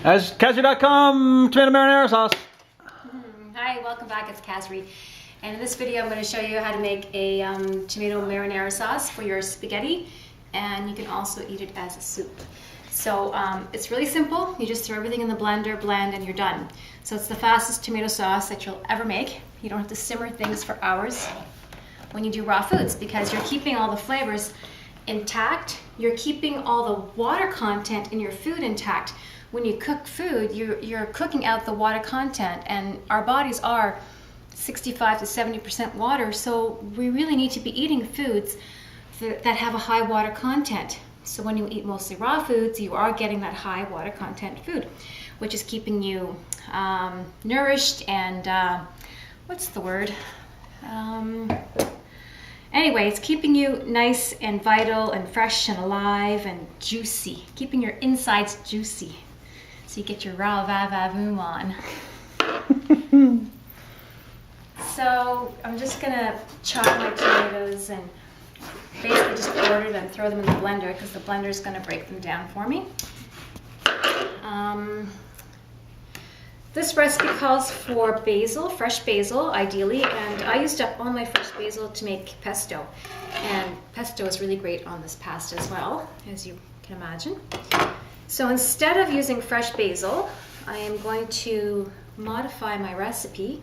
As Kasri.com, tomato marinara sauce. Hi, welcome back. It's Kasri. And in this video, I'm going to show you how to make a tomato marinara sauce for your spaghetti. And you can also eat it as a soup. So it's really simple. You just throw everything in the blender, blend, and you're done. So it's the fastest tomato sauce that you'll ever make. You don't have to simmer things for hours when you do raw foods because you're keeping all the flavors intact. You're keeping all the water content in your food intact. When you cook food, you're cooking out the water content, and our bodies are 65 to 70% water, so we really need to be eating foods that have a high water content. So when you eat mostly raw foods, you are getting that high water content food, which is keeping you nourished and what's the word? Anyway, it's keeping you nice and vital and fresh and alive and juicy, keeping your insides juicy. So you get your raw va-va-voom on. So I'm just gonna chop my tomatoes and basically just order them, throw them in the blender because the blender is gonna break them down for me. This recipe calls for basil, fresh basil ideally, and I used up all my fresh basil to make pesto. And pesto is really great on this pasta as well, as you can imagine. So instead of using fresh basil, I am going to modify my recipe,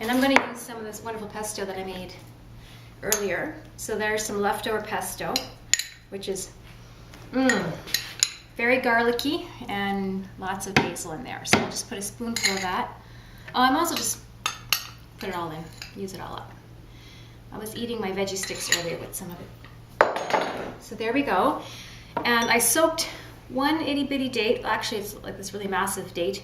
and I'm going to use some of this wonderful pesto that I made earlier. So there's some leftover pesto, which is very garlicky and lots of basil in there. So I'll just put a spoonful of that. Oh, I'm also just put it all in, use it all up. I was eating my veggie sticks earlier with some of it. So there we go. And I soaked one itty bitty date. Actually, it's like this really massive date.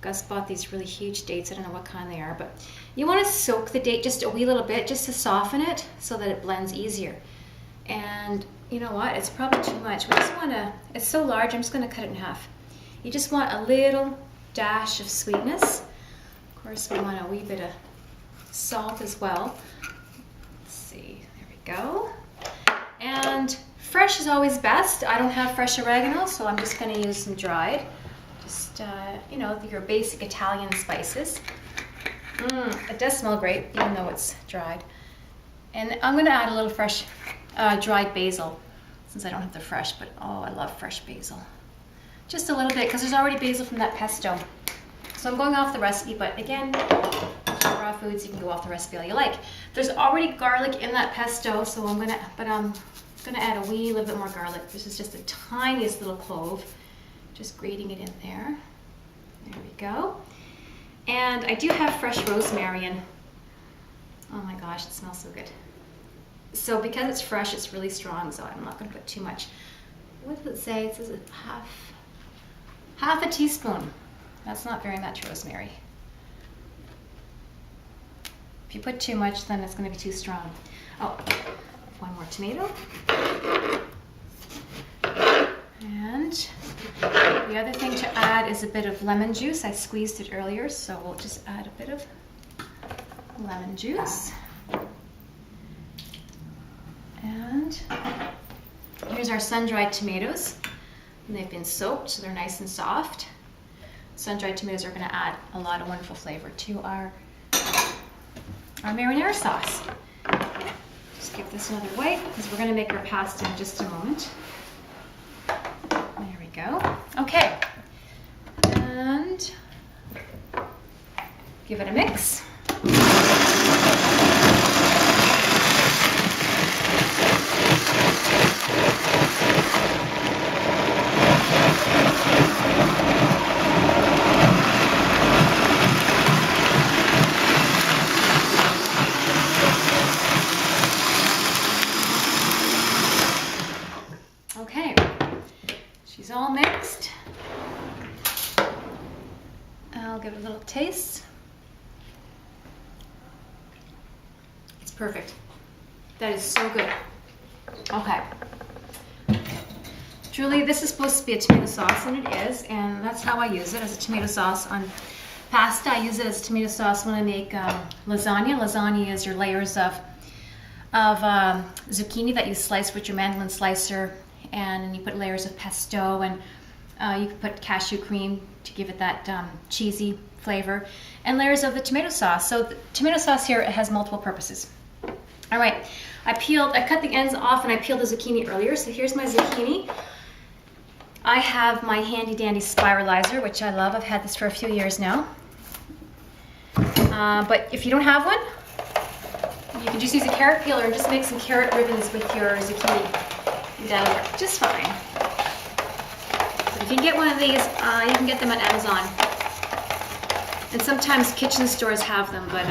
Gus bought these really huge dates. I don't know what kind they are, but you want to soak the date just a wee little bit just to soften it so that it blends easier. And you know what? It's probably too much. We just want to, it's so large, I'm just going to cut it in half. You just want a little dash of sweetness. Of course, we want a wee bit of salt as well. Let's see, there we go. And fresh is always best. I don't have fresh oregano, so I'm just going to use some dried. Just, you know, your basic Italian spices. It does smell great, even though it's dried. And I'm going to add a little fresh dried basil, since I don't have the fresh, but oh, I love fresh basil. Just a little bit, because there's already basil from that pesto. So I'm going off the recipe, but again, raw foods, you can go off the recipe all you like. There's already garlic in that pesto, so I'm gonna add a wee little bit more garlic. This is just the tiniest little clove. Just grating it in there. There we go. And I do have fresh rosemary in. Oh my gosh, it smells so good. So because it's fresh, it's really strong, so I'm not going to put too much. What does it say? It says half a teaspoon. That's not very much rosemary. If you put too much, then it's going to be too strong. Oh, one more tomato. And the other thing to add is a bit of lemon juice. I squeezed it earlier, so we'll just add a bit of lemon juice. And here's our sun-dried tomatoes. And they've been soaked, so they're nice and soft. Sun-dried tomatoes are going to add a lot of wonderful flavor to our marinara sauce. Just give this another wipe because we're going to make our pasta in just a moment. There we go. Okay. And give it a mix. Okay, she's all mixed. I'll give it a little taste. It's perfect. That is so good. Okay. Julie, this is supposed to be a tomato sauce, and it is, and that's how I use it, as a tomato sauce on pasta. I use it as tomato sauce when I make lasagna. Lasagna is your layers of zucchini that you slice with your mandolin slicer, and you put layers of pesto and You can put cashew cream to give it that cheesy flavor, and layers of the tomato sauce. So the tomato sauce here, it has multiple purposes. All right, I cut the ends off and I peeled the zucchini earlier. So here's my zucchini. I have my handy dandy spiralizer, which I love. I've had this for a few years now. But if you don't have one, you can just use a carrot peeler and just make some carrot ribbons with your zucchini. That'll work just fine. But if you get one of these, you can get them at Amazon. And sometimes kitchen stores have them, but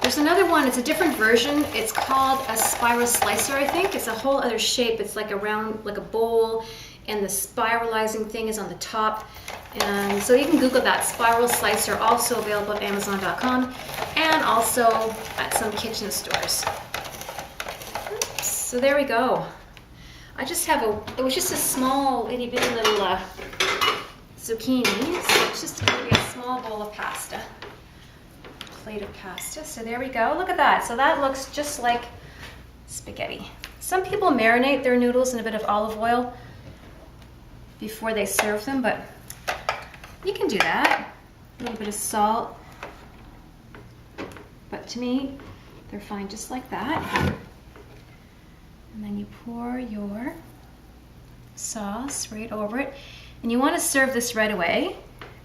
there's another one. It's a different version. It's called a spiral slicer, I think. It's a whole other shape. It's like a round, like a bowl, and the spiralizing thing is on the top. And so you can Google that, spiral slicer, also available at Amazon.com and also at some kitchen stores. Oops, so there we go. I just have it was just a small itty bitty little zucchini, so it's just going to be a small bowl of pasta. Plate of pasta. So there we go. Look at that. So that looks just like spaghetti. Some people marinate their noodles in a bit of olive oil before they serve them, but you can do that. A little bit of salt. But to me, they're fine just like that. And then you pour your sauce right over it. And you want to serve this right away.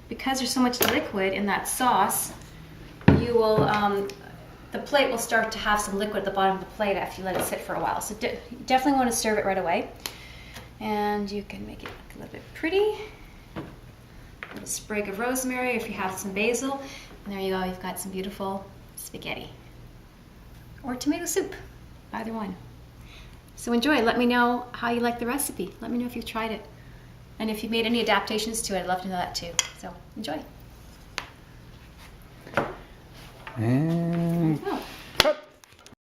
Because there's so much liquid in that sauce, you will, the plate will start to have some liquid at the bottom of the plate after you let it sit for a while. So you definitely want to serve it right away. And you can make it look a little bit pretty. A little sprig of rosemary if you have some basil. And there you go, you've got some beautiful spaghetti. Or tomato soup, either one. So enjoy. Let me know how you like the recipe. Let me know if you've tried it. And if you've made any adaptations to it, I'd love to know that too. So enjoy. And